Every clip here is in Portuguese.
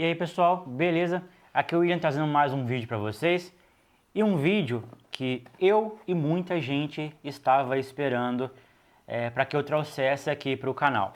E aí pessoal, beleza? Aqui é o William trazendo mais um vídeo para vocês. E um vídeo que eu e muita gente estava esperando para que eu trouxesse aqui para o canal.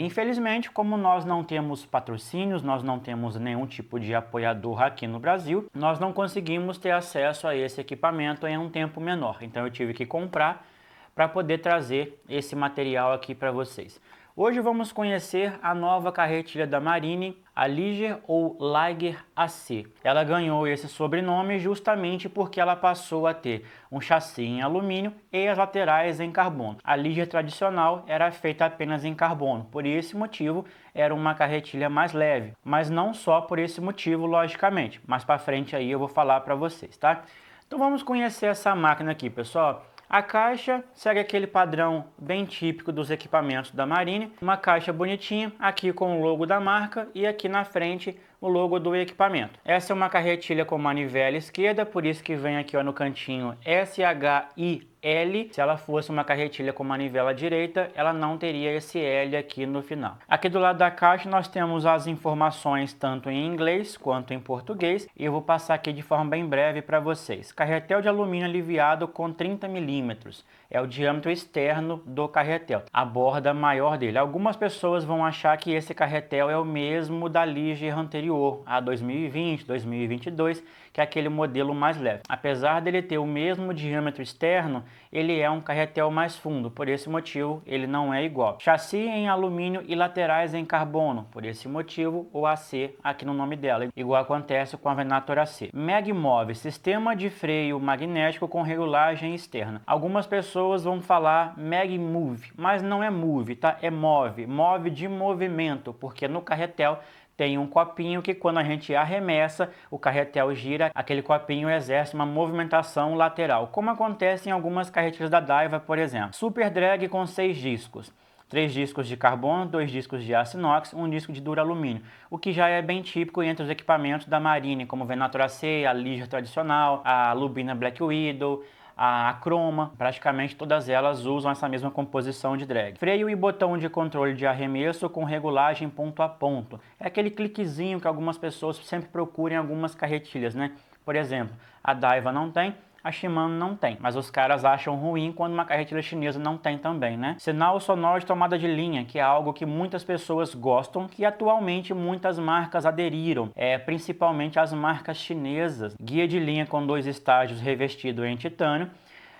Infelizmente, como nós não temos patrocínios, nós não temos nenhum tipo de apoiador aqui no Brasil, nós não conseguimos ter acesso a esse equipamento em um tempo menor. Então eu tive que comprar para poder trazer esse material aqui para vocês. Hoje vamos conhecer a nova carretilha da Marine, a Liger ou Liger AC. Ela ganhou esse sobrenome justamente porque ela passou a ter um chassi em alumínio e as laterais em carbono. A Liger tradicional era feita apenas em carbono, por esse motivo era uma carretilha mais leve. Mas não só por esse motivo, logicamente. Mais para frente aí eu vou falar para vocês, tá? Então vamos conhecer essa máquina aqui, pessoal. A caixa segue aquele padrão bem típico dos equipamentos da Marine, uma caixa bonitinha, aqui com o logo da marca e aqui na frente o logo do equipamento. Essa é uma carretilha com manivela esquerda, por isso que vem aqui ó, no cantinho SHIL. Se ela fosse uma carretilha com manivela direita, ela não teria esse L aqui no final. Aqui do lado da caixa nós temos as informações tanto em inglês quanto em português e eu vou passar aqui de forma bem breve para vocês. Carretel de alumínio aliviado com 30 milímetros. É o diâmetro externo do carretel, a borda maior dele. Algumas pessoas vão achar que esse carretel é o mesmo da Liger anterior, a 2020, 2022, que é aquele modelo mais leve. Apesar dele ter o mesmo diâmetro externo, ele é um carretel mais fundo, por esse motivo ele não é igual. Chassi em alumínio e laterais em carbono, por esse motivo o AC aqui no nome dela, igual acontece com a Venator AC. Magmove, sistema de freio magnético com regulagem externa. Algumas pessoas vão falar Magmove, mas não é move, tá? É move, move de movimento, porque no carretel tem um copinho que quando a gente arremessa, o carretel gira, aquele copinho exerce uma movimentação lateral, como acontece em algumas carretilhas da Daiwa, por exemplo. Super drag com 6 discos. 3 discos de carbono, 2 discos de aço inox, 1 disco de duralumínio, o que já é bem típico entre os equipamentos da Marine, como o Venator AC, a Liger tradicional, a Lubina Black Widow, a Croma, praticamente todas elas usam essa mesma composição de drag. Freio e botão de controle de arremesso com regulagem ponto a ponto. É aquele cliquezinho que algumas pessoas sempre procuram em algumas carretilhas, né? Por exemplo, a Daiwa não tem, a Shimano não tem, mas os caras acham ruim quando uma carretilha chinesa não tem também, né? Sinal sonoro de tomada de linha, que é algo que muitas pessoas gostam, que atualmente muitas marcas aderiram, principalmente as marcas chinesas. Guia de linha com 2 estágios revestido em titânio.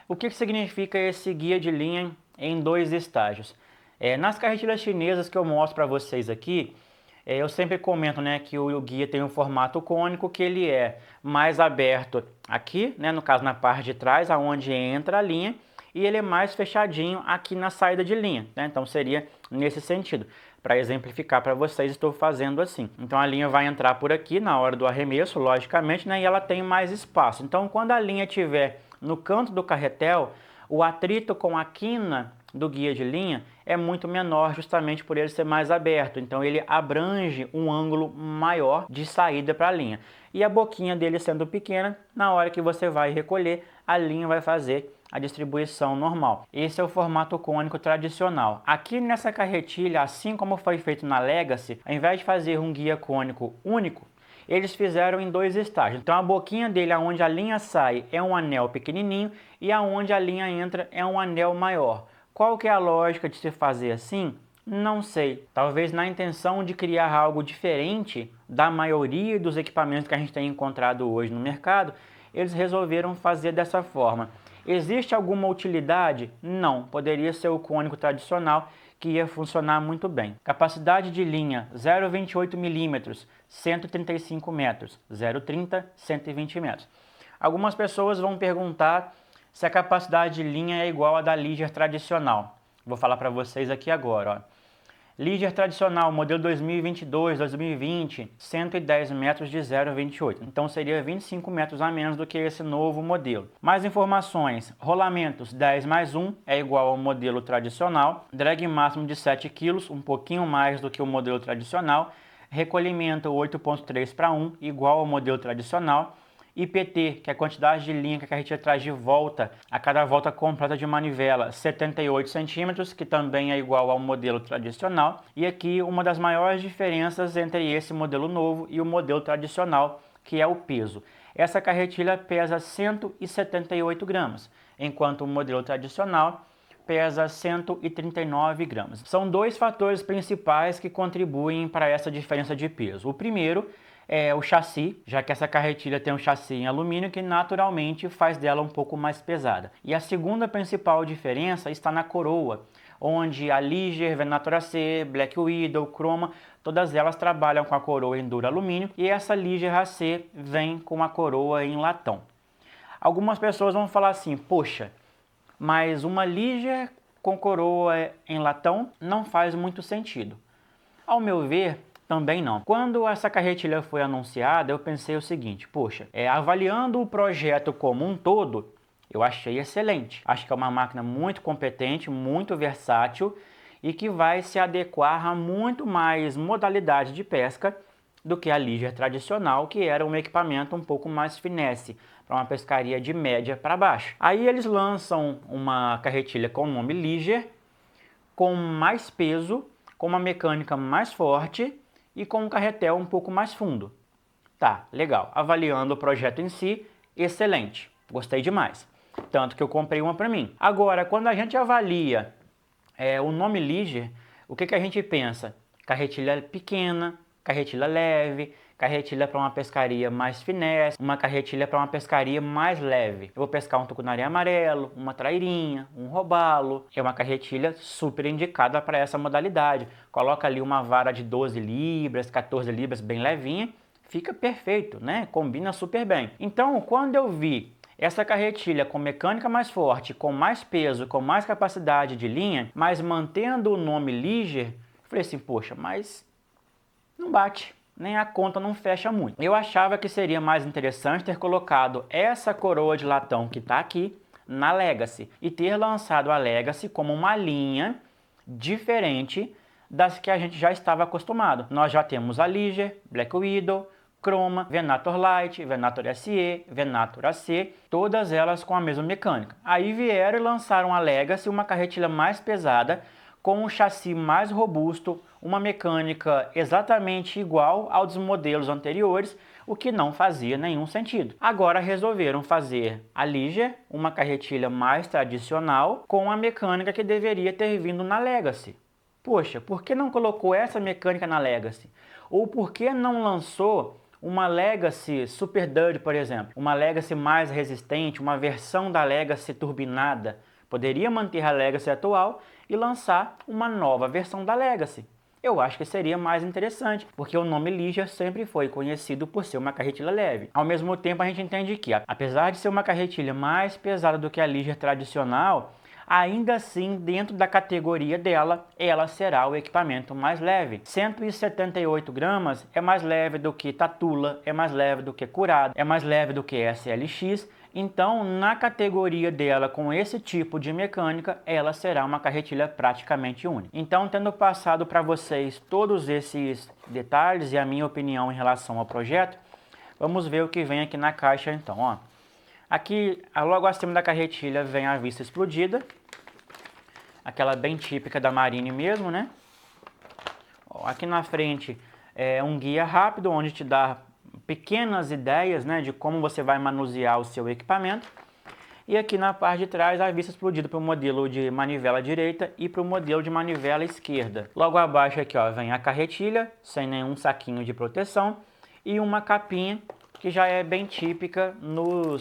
O que significa esse guia de linha em 2 estágios? Nas carretilhas chinesas que eu mostro para vocês aqui, eu sempre comento, né, que o guia tem um formato cônico, que ele é mais aberto aqui, né, no caso na parte de trás, aonde entra a linha, e ele é mais fechadinho aqui na saída de linha, né? Então seria nesse sentido. Para exemplificar para vocês, estou fazendo assim. Então a linha vai entrar por aqui na hora do arremesso, logicamente, né, e ela tem mais espaço. Então quando a linha estiver no canto do carretel, o atrito com a quina do guia de linha é muito menor, justamente por ele ser mais aberto, então ele abrange um ângulo maior de saída para a linha. E a boquinha dele sendo pequena, na hora que você vai recolher, a linha vai fazer a distribuição normal. Esse é o formato cônico tradicional. Aqui nessa carretilha, assim como foi feito na Legacy, ao invés de fazer um guia cônico único, eles fizeram em 2 estágios. Então a boquinha dele, aonde a linha sai, é um anel pequenininho e aonde a linha entra é um anel maior. Qual que é a lógica de se fazer assim? Não sei. Talvez na intenção de criar algo diferente da maioria dos equipamentos que a gente tem encontrado hoje no mercado, eles resolveram fazer dessa forma. Existe alguma utilidade? Não. Poderia ser o cônico tradicional, que ia funcionar muito bem. Capacidade de linha 0,28 milímetros, 135 metros, 0,30, 120 metros. Algumas pessoas vão perguntar se a capacidade de linha é igual à da Liger tradicional. Vou falar para vocês aqui agora, ó. Liger tradicional, modelo 2022, 2020, 110 metros de 0,28. Então seria 25 metros a menos do que esse novo modelo. Mais informações. Rolamentos 10 mais 1 é igual ao modelo tradicional. Drag máximo de 7 kg, um pouquinho mais do que o modelo tradicional. Recolhimento 8.3 para 1, igual ao modelo tradicional. IPT, que é a quantidade de linha que a carretilha traz de volta a cada volta completa de manivela, 78 centímetros, que também é igual ao modelo tradicional. E aqui uma das maiores diferenças entre esse modelo novo e o modelo tradicional, que é o peso. Essa carretilha pesa 178 gramas, enquanto o modelo tradicional pesa 139 gramas. São dois fatores principais que contribuem para essa diferença de peso. O primeiro é o chassi, já que essa carretilha tem um chassi em alumínio que naturalmente faz dela um pouco mais pesada. E a segunda principal diferença está na coroa, onde a Ligier, Venator AC, Black Widow, Chroma, todas elas trabalham com a coroa em duro alumínio e essa Ligier AC vem com a coroa em latão. Algumas pessoas vão falar assim, poxa, mas uma Ligier com coroa em latão não faz muito sentido. Ao meu ver, também não. Quando essa carretilha foi anunciada, eu pensei o seguinte, poxa, avaliando o projeto como um todo, eu achei excelente. Acho que é uma máquina muito competente, muito versátil e que vai se adequar a muito mais modalidades de pesca do que a Ligier tradicional, que era um equipamento um pouco mais finesse, para uma pescaria de média para baixo. Aí eles lançam uma carretilha com o nome Ligier, com mais peso, com uma mecânica mais forte e com um carretel um pouco mais fundo. Tá, legal. Avaliando o projeto em si, excelente. Gostei demais. Tanto que eu comprei uma para mim. Agora, quando a gente avalia o nome Ligier, o que a gente pensa? Carretilha pequena, carretilha leve, carretilha para uma pescaria mais finesse, uma carretilha para uma pescaria mais leve. Eu vou pescar um tucunaré amarelo, uma trairinha, um robalo. É uma carretilha super indicada para essa modalidade. Coloca ali uma vara de 12 libras, 14 libras, bem levinha, fica perfeito, né? Combina super bem. Então, quando eu vi essa carretilha com mecânica mais forte, com mais peso, com mais capacidade de linha, mas mantendo o nome Ligier, falei assim, poxa, mas não bate, nem a conta não fecha muito. Eu achava que seria mais interessante ter colocado essa coroa de latão que está aqui na Legacy e ter lançado a Legacy como uma linha diferente das que a gente já estava acostumado. Nós já temos a Ligier, Black Widow, Chroma, Venator Light, Venator SE, Venator AC, todas elas com a mesma mecânica. Aí vieram e lançaram a Legacy, uma carretilha mais pesada, com um chassi mais robusto, uma mecânica exatamente igual ao dos modelos anteriores, o que não fazia nenhum sentido. Agora resolveram fazer a Ligier, uma carretilha mais tradicional, com a mecânica que deveria ter vindo na Legacy. Poxa, por que não colocou essa mecânica na Legacy? Ou por que não lançou uma Legacy Super Dud, por exemplo? Uma Legacy mais resistente, uma versão da Legacy turbinada. Poderia manter a Legacy atual e lançar uma nova versão da Legacy. Eu acho que seria mais interessante, porque o nome Ligier sempre foi conhecido por ser uma carretilha leve. Ao mesmo tempo, a gente entende que, apesar de ser uma carretilha mais pesada do que a Ligier tradicional, ainda assim, dentro da categoria dela, ela será o equipamento mais leve. 178 gramas é mais leve do que Tatula, é mais leve do que Curado, é mais leve do que SLX. Então, na categoria dela, com esse tipo de mecânica, ela será uma carretilha praticamente única. Então, tendo passado para vocês todos esses detalhes e a minha opinião em relação ao projeto, vamos ver o que vem aqui na caixa então, ó. Aqui, logo acima da carretilha, vem a vista explodida, aquela bem típica da Marine mesmo, né? Ó, aqui na frente é um guia rápido, onde te dá pequenas ideias, né, de como você vai manusear o seu equipamento. E aqui na parte de trás a vista explodida para o modelo de manivela direita e para o modelo de manivela esquerda. Logo abaixo aqui, ó, vem a carretilha, sem nenhum saquinho de proteção, e uma capinha que já é bem típica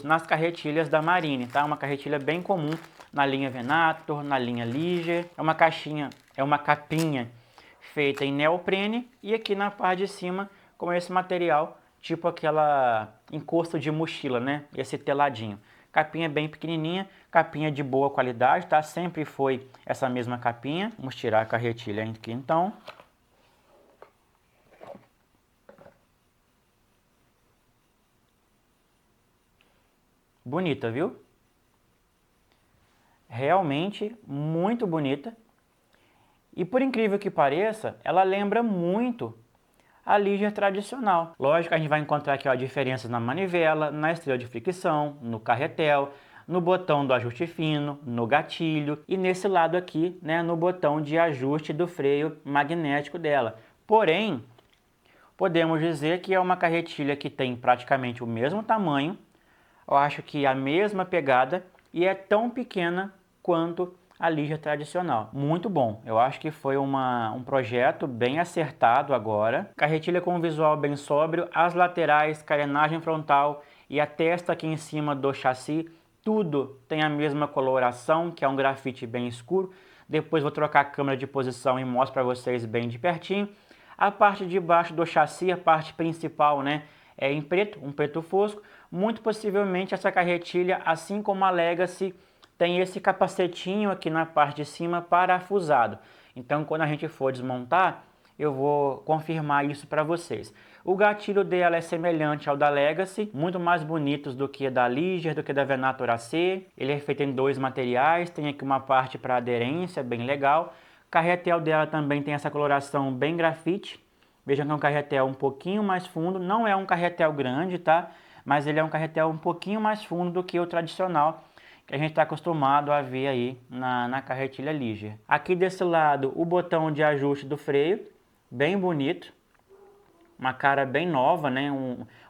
nas carretilhas da Marine, tá? Uma carretilha bem comum na linha Venator, na linha Ligier. É uma capinha feita em neoprene e aqui na parte de cima com esse material tipo aquela encosto de mochila, né? Esse teladinho. Capinha bem pequenininha, capinha de boa qualidade, tá? Sempre foi essa mesma capinha. Vamos tirar a carretilha aqui então. Bonita, viu? Realmente muito bonita. E por incrível que pareça, ela lembra muito a liga tradicional. Lógico, a gente vai encontrar aqui ó, diferenças na manivela, na estrela de fricção, no carretel, no botão do ajuste fino, no gatilho e nesse lado aqui, né, no botão de ajuste do freio magnético dela. Porém, podemos dizer que é uma carretilha que tem praticamente o mesmo tamanho, eu acho que a mesma pegada e é tão pequena quanto a liga tradicional. Muito bom, eu acho que foi um projeto bem acertado agora. Carretilha com um visual bem sóbrio, as laterais, carenagem frontal e a testa aqui em cima do chassi, tudo tem a mesma coloração, que é um grafite bem escuro. Depois vou trocar a câmera de posição e mostro para vocês bem de pertinho. A parte de baixo do chassi, a parte principal, né, é em preto, um preto fosco. Muito possivelmente essa carretilha, assim como a Legacy, tem esse capacetinho aqui na parte de cima parafusado. Então quando a gente for desmontar, eu vou confirmar isso para vocês. O gatilho dela é semelhante ao da Legacy, muito mais bonitos do que da Ligier, do que da Venator AC. Ele é feito em 2 materiais, tem aqui uma parte para aderência, bem legal. O carretel dela também tem essa coloração bem grafite. Vejam que é um carretel um pouquinho mais fundo, não é um carretel grande, tá? Mas ele é um carretel um pouquinho mais fundo do que o tradicional, que a gente está acostumado a ver aí na carretilha Ligier. Aqui desse lado, o botão de ajuste do freio, bem bonito, uma cara bem nova, né?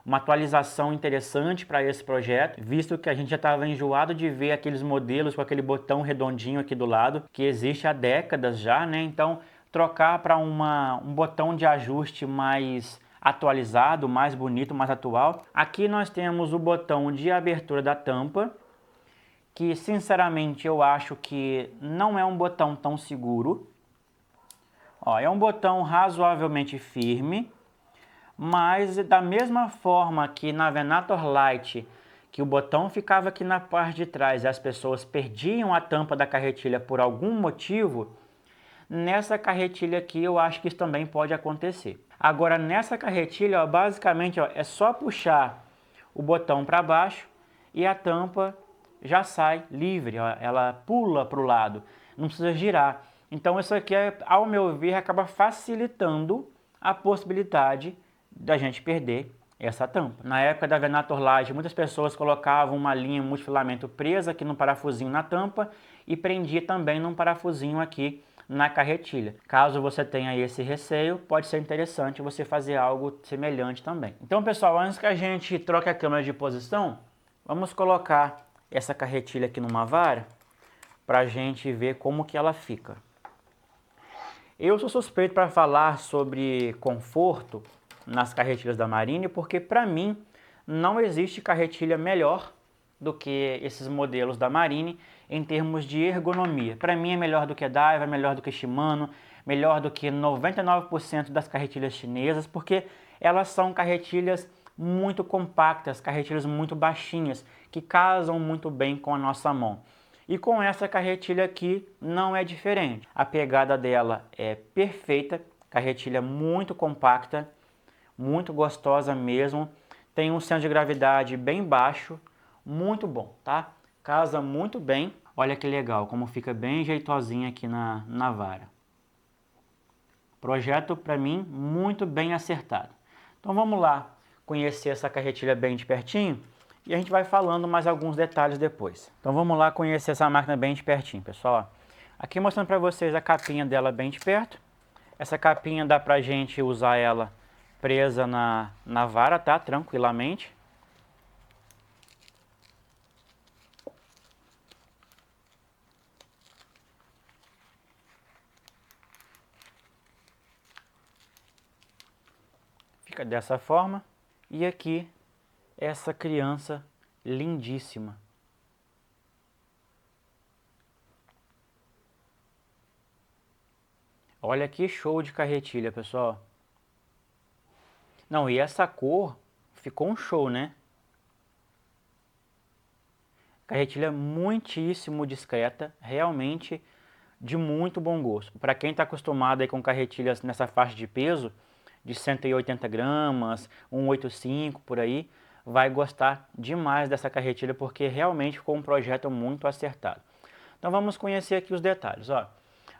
Uma atualização interessante para esse projeto, visto que a gente já estava enjoado de ver aqueles modelos com aquele botão redondinho aqui do lado, que existe há décadas já, né? Então, trocar para um botão de ajuste mais atualizado, mais bonito, mais atual. Aqui nós temos o botão de abertura da tampa, que sinceramente eu acho que não é um botão tão seguro. Ó, é um botão razoavelmente firme, mas da mesma forma que na Venator Lite, que o botão ficava aqui na parte de trás e as pessoas perdiam a tampa da carretilha por algum motivo, nessa carretilha aqui eu acho que isso também pode acontecer. Agora nessa carretilha, ó, basicamente ó, é só puxar o botão para baixo e a tampa já sai livre, ó, ela pula para o lado, não precisa girar. Então isso aqui, ao meu ver, acaba facilitando a possibilidade da gente perder essa tampa. Na época da Venator Lite, muitas pessoas colocavam uma linha multifilamento presa aqui no parafusinho na tampa e prendia também num parafusinho aqui na carretilha. Caso você tenha esse receio, pode ser interessante você fazer algo semelhante também. Então, pessoal, antes que a gente troque a câmera de posição, vamos colocar essa carretilha aqui numa vara para a gente ver como que ela fica. Eu sou suspeito para falar sobre conforto nas carretilhas da Marine, porque para mim não existe carretilha melhor do que esses modelos da Marine em termos de ergonomia. Para mim é melhor do que Daiwa, melhor do que Shimano, melhor do que 99% das carretilhas chinesas, porque elas são carretilhas muito compactas, carretilhas muito baixinhas, que casam muito bem com a nossa mão. E com essa carretilha aqui não é diferente. A pegada dela é perfeita, carretilha muito compacta, muito gostosa mesmo. Tem um centro de gravidade bem baixo, muito bom, tá? Casa muito bem. Olha que legal, como fica bem jeitosinha aqui na vara. Projeto, para mim, muito bem acertado. Então vamos lá conhecer essa carretilha bem de pertinho. E a gente vai falando mais alguns detalhes depois. Então vamos lá conhecer essa máquina bem de pertinho, pessoal. Aqui mostrando para vocês a capinha dela bem de perto. Essa capinha dá pra gente usar ela presa na vara, tá? Tranquilamente. Fica dessa forma. E aqui essa criança lindíssima. Olha que show de carretilha, pessoal. Não, e essa cor ficou um show, né? Carretilha muitíssimo discreta, realmente de muito bom gosto. Para quem está acostumado aí com carretilhas nessa faixa de peso, de 180 gramas, 185 por aí, vai gostar demais dessa carretilha porque realmente ficou um projeto muito acertado. Então vamos conhecer aqui os detalhes. Ó.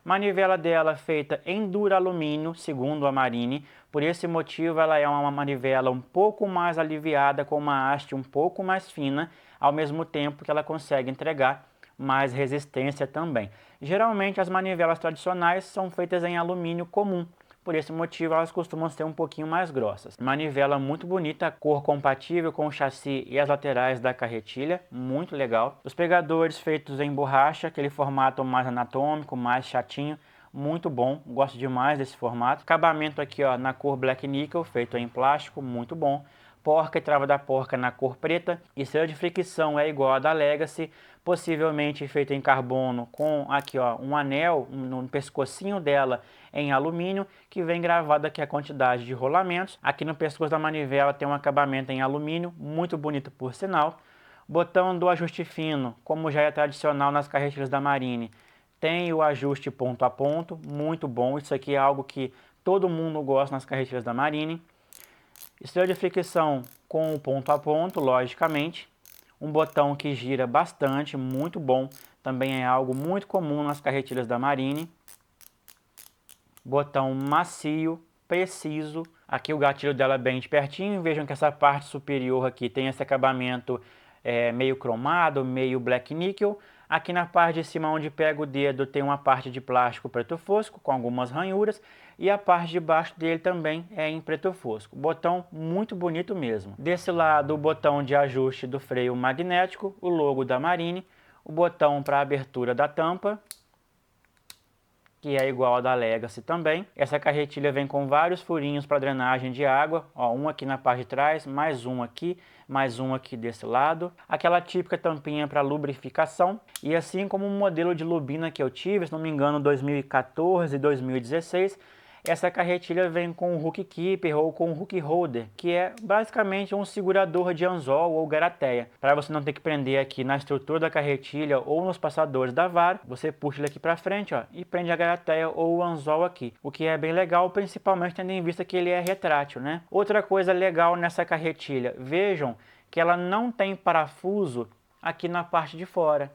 Manivela dela feita em duralumínio, segundo a Marine. Por esse motivo ela é uma manivela um pouco mais aliviada, com uma haste um pouco mais fina, ao mesmo tempo que ela consegue entregar mais resistência também. Geralmente as manivelas tradicionais são feitas em alumínio comum. Por esse motivo elas costumam ser um pouquinho mais grossas. Manivela muito bonita, cor compatível com o chassi e as laterais da carretilha, muito legal. Os pegadores feitos em borracha, aquele formato mais anatômico, mais chatinho, muito bom, gosto demais desse formato. Acabamento aqui ó, na cor Black Nickel, feito em plástico, muito bom. Porca e trava da porca na cor preta. Estrela de fricção é igual a da Legacy, possivelmente feita em carbono, com aqui ó, um anel no pescocinho dela em alumínio, que vem gravado aqui a quantidade de rolamentos. Aqui no pescoço da manivela tem um acabamento em alumínio, muito bonito por sinal. Botão do ajuste fino, como já é tradicional nas carretilhas da Marine, tem o ajuste ponto a ponto, muito bom. Isso aqui é algo que todo mundo gosta nas carretilhas da Marine. Estrela de fricção com o ponto a ponto, logicamente. Um botão que gira bastante, muito bom. Também é algo muito comum nas carretilhas da Marine. Botão macio, preciso. Aqui o gatilho dela é bem de pertinho. Vejam que essa parte superior aqui tem esse acabamento meio cromado, meio black nickel. Aqui na parte de cima onde pega o dedo tem uma parte de plástico preto fosco com algumas ranhuras. E a parte de baixo dele também é em preto fosco. Botão muito bonito mesmo. Desse lado o botão de ajuste do freio magnético, o logo da Marine. O botão para abertura da tampa, que é igual a da Legacy também. Essa carretilha vem com vários furinhos para drenagem de água, ó, um aqui na parte de trás, mais um aqui desse lado. Aquela típica tampinha para lubrificação, e assim como o modelo de lubina que eu tive, se não me engano 2014 e 2016, essa carretilha vem com um hook keeper ou com um hook holder, que é basicamente um segurador de anzol ou garateia. Para você não ter que prender aqui na estrutura da carretilha ou nos passadores da vara, você puxa ele aqui para frente ó, e prende a garateia ou o anzol aqui. O que é bem legal, principalmente tendo em vista que ele é retrátil, né? Outra coisa legal nessa carretilha, vejam que ela não tem parafuso aqui na parte de fora.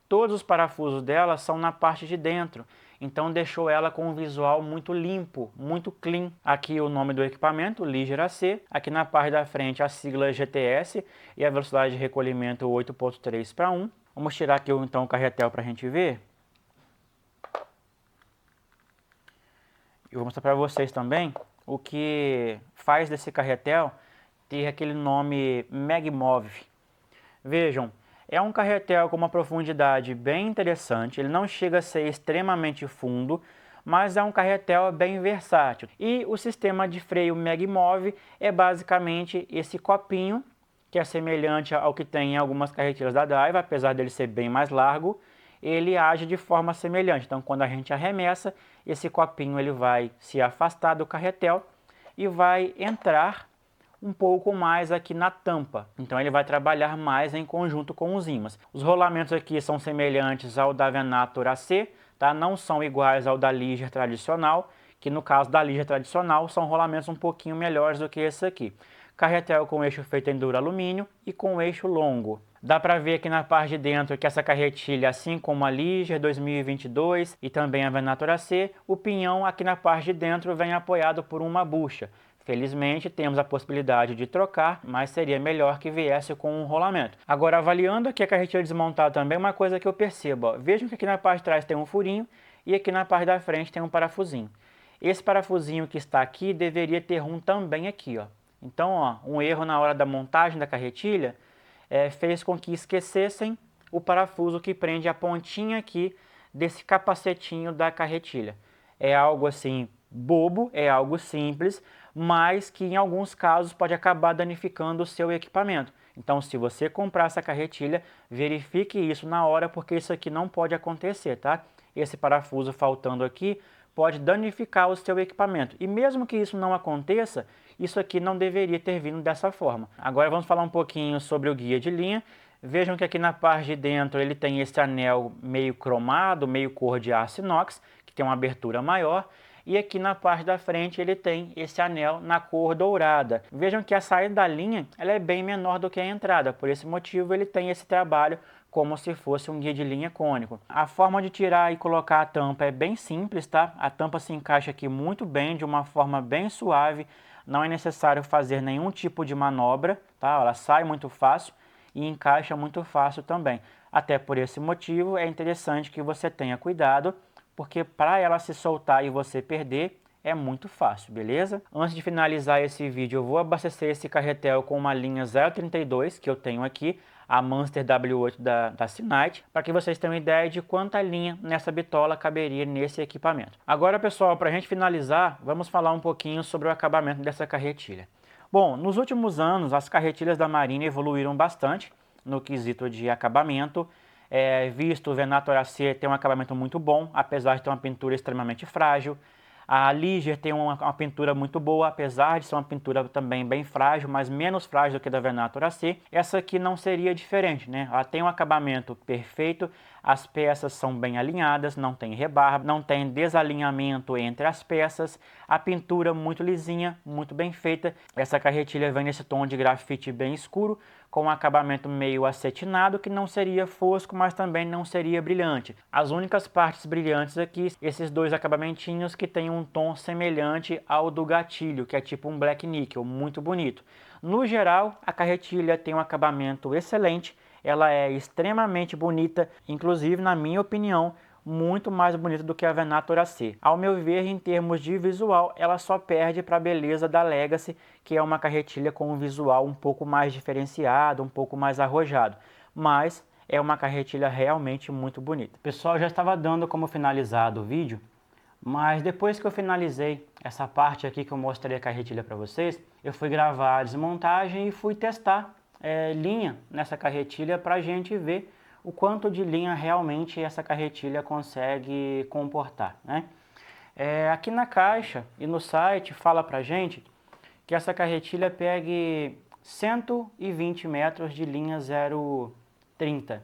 Todos os parafusos dela são na parte de dentro, então deixou ela com um visual muito limpo, muito clean. Aqui o nome do equipamento, Liger AC. Aqui na parte da frente a sigla GTS e a velocidade de recolhimento 8.3/1. Vamos tirar aqui então o carretel para a gente ver. Eu vou mostrar para vocês também o que faz desse carretel ter aquele nome Magmov. Vejam, é um carretel com uma profundidade bem interessante, ele não chega a ser extremamente fundo, mas é um carretel bem versátil. E o sistema de freio Magmov é basicamente esse copinho, que é semelhante ao que tem em algumas carretilhas da Daiwa, apesar dele ser bem mais largo, ele age de forma semelhante. Então quando a gente arremessa, esse copinho ele vai se afastar do carretel e vai entrar um pouco mais aqui na tampa, então ele vai trabalhar mais em conjunto com os ímãs. Os rolamentos aqui são semelhantes ao da Venator AC, tá? Não são iguais ao da Liger tradicional, que no caso da Liger tradicional são rolamentos um pouquinho melhores do que esse aqui. Carretel com eixo feito em duralumínio e com eixo longo. Dá para ver aqui na parte de dentro que essa carretilha, assim como a Liger 2022 e também a Venator AC, o pinhão aqui na parte de dentro vem apoiado por uma bucha. Felizmente temos a possibilidade de trocar, mas seria melhor que viesse com um rolamento. Agora, avaliando aqui a carretilha desmontada também, uma coisa que eu percebo, ó, vejam que aqui na parte de trás tem um furinho e aqui na parte da frente tem um parafusinho. Esse parafusinho que está aqui deveria ter um também aqui, ó. Então, ó, um erro na hora da montagem da carretilha fez com que esquecessem o parafuso que prende a pontinha aqui desse capacetinho da carretilha. É algo assim bobo, é algo simples, mas que em alguns casos pode acabar danificando o seu equipamento. Então, se você comprar essa carretilha, verifique isso na hora, porque isso aqui não pode acontecer, tá? Esse parafuso faltando aqui pode danificar o seu equipamento. E mesmo que isso não aconteça, isso aqui não deveria ter vindo dessa forma. Agora vamos falar um pouquinho sobre o guia de linha. Vejam que aqui na parte de dentro ele tem esse anel meio cromado, meio cor de aço inox, que tem uma abertura maior. E aqui na parte da frente ele tem esse anel na cor dourada. Vejam que a saída da linha ela é bem menor do que a entrada, por esse motivo ele tem esse trabalho como se fosse um guia de linha cônico. A forma de tirar e colocar a tampa é bem simples, tá? A tampa se encaixa aqui muito bem, de uma forma bem suave, não é necessário fazer nenhum tipo de manobra, tá? Ela sai muito fácil e encaixa muito fácil também. Até por esse motivo é interessante que você tenha cuidado, porque para ela se soltar e você perder, é muito fácil, beleza? Antes de finalizar esse vídeo, eu vou abastecer esse carretel com uma linha 032 que eu tenho aqui, a Monster W8 da Sinite, para que vocês tenham ideia de quanta linha nessa bitola caberia nesse equipamento. Agora, pessoal, para a gente finalizar, vamos falar um pouquinho sobre o acabamento dessa carretilha. Bom, nos últimos anos, as carretilhas da Marine evoluíram bastante no quesito de acabamento. Visto o Venator AC tem um acabamento muito bom, apesar de ter uma pintura extremamente frágil. A Ligier tem uma pintura muito boa, apesar de ser uma pintura também bem frágil, mas menos frágil do que a da Venator AC. Essa aqui não seria diferente, né? Ela tem um acabamento perfeito, as peças são bem alinhadas, não tem rebarba, não tem desalinhamento entre as peças, a pintura muito lisinha, muito bem feita. Essa carretilha vem nesse tom de grafite bem escuro, com um acabamento meio acetinado, que não seria fosco, mas também não seria brilhante. As únicas partes brilhantes aqui, esses dois acabamentinhos que tem um tom semelhante ao do gatilho, que é tipo um black nickel, muito bonito. No geral, a carretilha tem um acabamento excelente, ela é extremamente bonita, inclusive, na minha opinião, muito mais bonita do que a Venator AC. Ao meu ver, em termos de visual, ela só perde para a beleza da Legacy, que é uma carretilha com um visual um pouco mais diferenciado, um pouco mais arrojado. Mas é uma carretilha realmente muito bonita. Pessoal, já estava dando como finalizado o vídeo, mas depois que eu finalizei essa parte aqui que eu mostrei a carretilha para vocês, eu fui gravar a desmontagem e fui testar linha nessa carretilha para a gente ver o quanto de linha realmente essa carretilha consegue comportar, né? Aqui na caixa e no site fala pra gente que essa carretilha pegue 120 metros de linha 0,30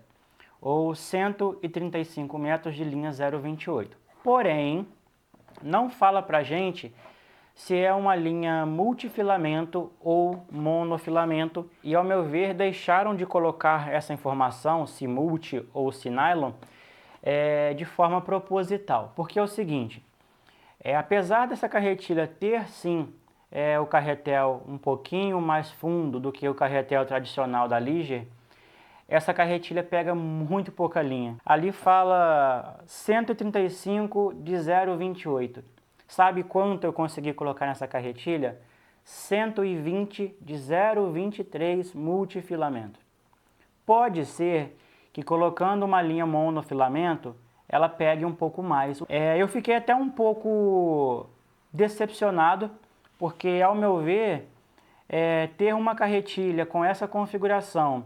ou 135 metros de linha 0,28. Porém, não fala pra gente se é uma linha multifilamento ou monofilamento, e ao meu ver deixaram de colocar essa informação, se multi ou se nylon, de forma proposital. Porque é o seguinte, apesar dessa carretilha ter sim o carretel um pouquinho mais fundo do que o carretel tradicional da Ligier, essa carretilha pega muito pouca linha. Ali fala 135 de 0,28. Sabe quanto eu consegui colocar nessa carretilha? 120 de 0,23 multifilamento. Pode ser que colocando uma linha monofilamento, ela pegue um pouco mais. Eu fiquei até um pouco decepcionado, porque ao meu ver, ter uma carretilha com essa configuração,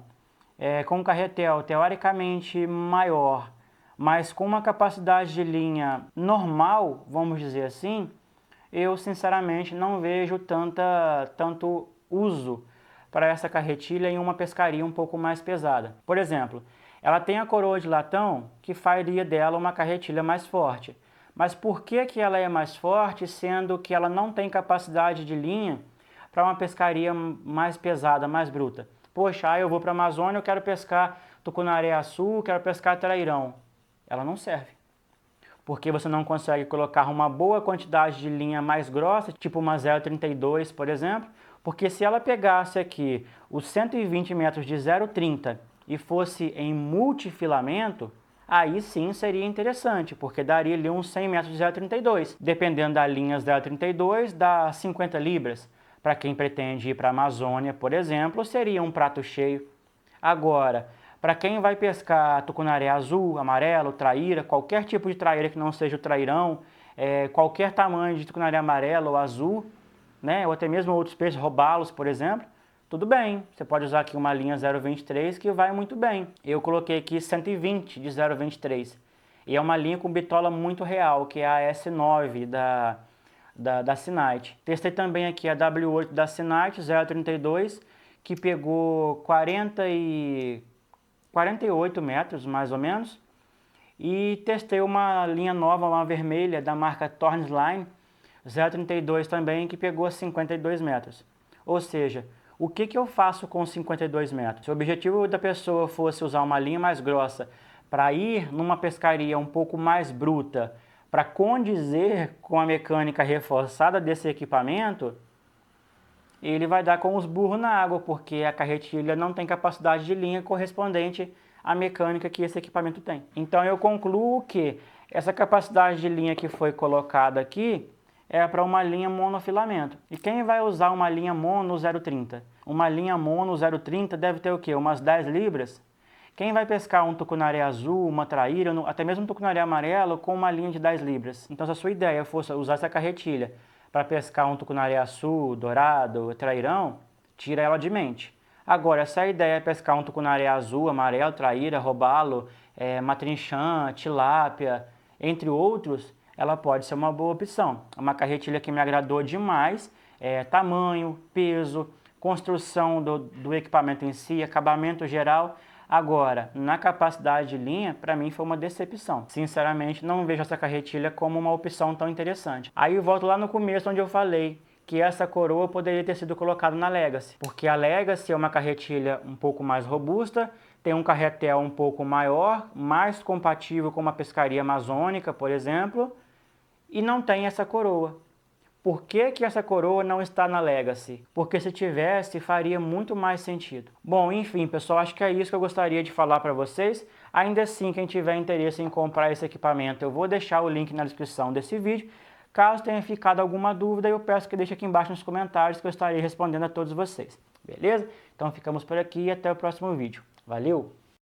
com um carretel teoricamente maior, mas com uma capacidade de linha normal, vamos dizer assim, eu sinceramente não vejo tanto uso para essa carretilha em uma pescaria um pouco mais pesada. Por exemplo, ela tem a coroa de latão que faria dela uma carretilha mais forte. Mas por que ela é mais forte, sendo que ela não tem capacidade de linha para uma pescaria mais pesada, mais bruta? Poxa, eu vou para a Amazônia, eu quero pescar tucunaré-açu, quero pescar trairão. Ela não serve. Porque você não consegue colocar uma boa quantidade de linha mais grossa, tipo uma 0,32, por exemplo, porque se ela pegasse aqui os 120 metros de 0,30 e fosse em multifilamento, aí sim seria interessante, porque daria ali uns 100 metros de 0,32. Dependendo da linha 0,32, dá 50 libras. Para quem pretende ir para a Amazônia, por exemplo, seria um prato cheio. Agora, para quem vai pescar tucunaré azul, amarelo, traíra, qualquer tipo de traíra que não seja o trairão, qualquer tamanho de tucunaré amarelo ou azul, né, ou até mesmo outros peixes, robalos, por exemplo, tudo bem. Você pode usar aqui uma linha 0,23 que vai muito bem. Eu coloquei aqui 120 de 0,23. E é uma linha com bitola muito real, que é a S9 da Sinite. Testei também aqui a W8 da Sinite 0,32, que pegou 48 metros, mais ou menos. E testei uma linha nova, uma vermelha, da marca Tornsline 0,32 também, que pegou 52 metros. Ou seja, O que eu faço com 52 metros? Se o objetivo da pessoa fosse usar uma linha mais grossa para ir numa pescaria um pouco mais bruta, para condizer com a mecânica reforçada desse equipamento, ele vai dar com os burros na água, porque a carretilha não tem capacidade de linha correspondente à mecânica que esse equipamento tem. Então eu concluo que essa capacidade de linha que foi colocada aqui é para uma linha monofilamento. E quem vai usar uma linha mono 0,30? Uma linha mono 0,30 deve ter o quê? Umas 10 libras? Quem vai pescar um tucunaré azul, uma traíra, até mesmo um tucunaré amarelo com uma linha de 10 libras? Então se a sua ideia fosse usar essa carretilha para pescar um tucunaré azul, dourado, trairão, tira ela de mente. Agora, se a ideia é pescar um tucunaré azul, amarelo, traíra, robalo, matrinchã, tilápia, entre outros, ela pode ser uma boa opção. Uma carretilha que me agradou demais, tamanho, peso, construção do equipamento em si, acabamento geral. Agora, na capacidade de linha, para mim foi uma decepção. Sinceramente, não vejo essa carretilha como uma opção tão interessante. Aí eu volto lá no começo onde eu falei que essa coroa poderia ter sido colocada na Legacy, porque a Legacy é uma carretilha um pouco mais robusta, tem um carretel um pouco maior, mais compatível com uma pescaria amazônica, por exemplo, e não tem essa coroa. Por que essa coroa não está na Legacy? Porque se tivesse, faria muito mais sentido. Bom, enfim, pessoal, acho que é isso que eu gostaria de falar para vocês. Ainda assim, quem tiver interesse em comprar esse equipamento, eu vou deixar o link na descrição desse vídeo. Caso tenha ficado alguma dúvida, eu peço que deixe aqui embaixo nos comentários que eu estarei respondendo a todos vocês. Beleza? Então ficamos por aqui e até o próximo vídeo. Valeu!